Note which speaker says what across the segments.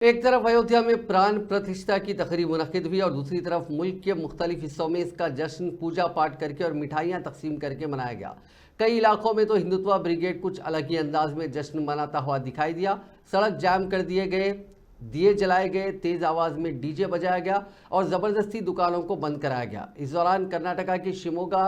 Speaker 1: एक तरफ अयोध्या में प्राण प्रतिष्ठा की तकरीब मुनक्किद हुई और दूसरी तरफ मुल्क के मुख्तलिफ हिस्सों में इसका जश्न पूजा पाठ करके और मिठाइयाँ तकसीम करके मनाया गया। कई इलाकों में तो हिंदुत्व ब्रिगेड कुछ अलग ही अंदाज में जश्न मनाता हुआ दिखाई दिया। सड़क जाम कर दिए गए, दिए जलाए गए, तेज आवाज में डीजे बजाया गया और ज़बरदस्ती दुकानों को बंद कराया गया। इस दौरान कर्नाटका के शिमोगा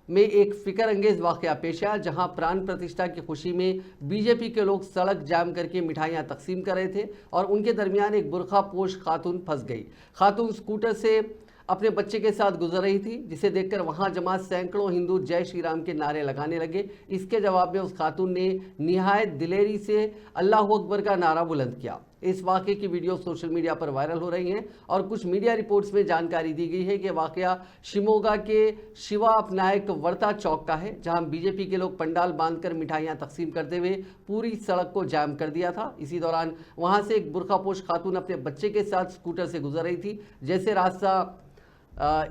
Speaker 1: में एक फिक्र अंगेज वाकया पेश आया, जहां प्राण प्रतिष्ठा की खुशी में बीजेपी के लोग सड़क जाम करके मिठाइयां तकसीम कर रहे थे और उनके दरमियान एक बुरखा पोश खातून फंस गई। खातून स्कूटर से अपने बच्चे के साथ गुजर रही थी, जिसे देखकर वहां जमा सैकड़ों हिंदू जय श्री राम के नारे लगाने लगे। इसके जवाब में उस खातून ने निहायत दिलेरी से अल्लाह अकबर का नारा बुलंद किया। इस वाक़े की वीडियो सोशल मीडिया पर वायरल हो रही हैं और कुछ मीडिया रिपोर्ट्स में जानकारी दी गई है कि वाक़या शिमोगा के शिवा अपनायक वर्ता चौक का है, जहां बीजेपी के लोग पंडाल बांधकर मिठाइयां तकसीम करते हुए पूरी सड़क को जाम कर दिया था। इसी दौरान वहां से एक बुरखापोश खातून अपने बच्चे के साथ स्कूटर से गुजर रही थी।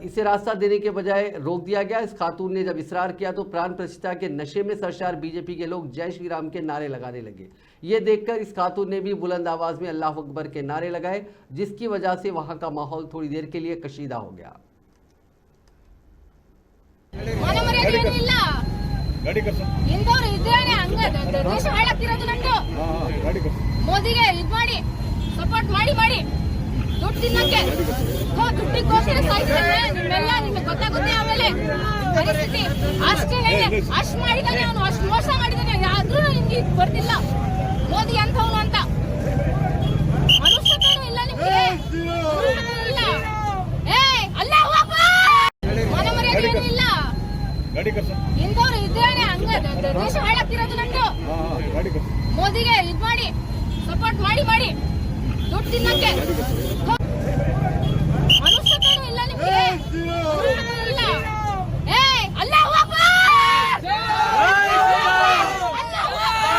Speaker 1: इसे रास्ता देने के बजाय रोक दिया गया। इस खातून ने जब इसरार किया तो प्राण प्रतिष्ठा के नशे में सरशार बीजेपी के लोग जय श्री राम के नारे लगाने लगे। ये देखकर इस खातून ने भी बुलंद आवाज में अल्लाह अकबर के नारे लगाए, जिसकी वजह से वहां का माहौल थोड़ी देर के लिए कशीदा हो गया।
Speaker 2: ದುಡ್ಡು ತಿನ್ನಕ್ಕೆ ದುಡ್ಡಿಗೋಸ್ಕರ ಸಾಯ್ತಾರೆ ನಿಮ್ಮೆಲ್ಲ ನಿಮಗೆ ಗೊತ್ತಾಗುತ್ತೆ. ಆಮೇಲೆ ಪರಿಸ್ಥಿತಿ ಅಷ್ಟೇ ಅಷ್ಟು ಮಾಡಿದಾನೆ ಅವನು, ಅಷ್ಟು ಮೋಸ ಮಾಡಿದಾನೆ, ಆದ್ರೂ ನಿಮ್ಗೆ ಬರ್ತಿಲ್ಲ ಮೋದಿ ಅಂತವನು ಅಂತ ಮನುಷ್ಯತನ ಇಲ್ಲ ನಿಮ್ಗೆ ಇಲ್ಲ. ಅಲ್ಲಾಹು ಅಕ್ಬರ್ ಮನ ಮರ್ಯಾದೆ ಏನಿಲ್ಲ. ಇಂಥವ್ರು ಇದ್ರೇನೆ ಹಂಗ ದೇಶ ಹಾಳಾಗ್ತಿರೋದು. ನಮ್ದು ಮೋದಿಗೆ ಇದ್ ಮಾಡಿ ಸಪೋರ್ಟ್ ಮಾಡಿ ದುಡ್ಡು ತಿನ್ನಕ್ಕೆ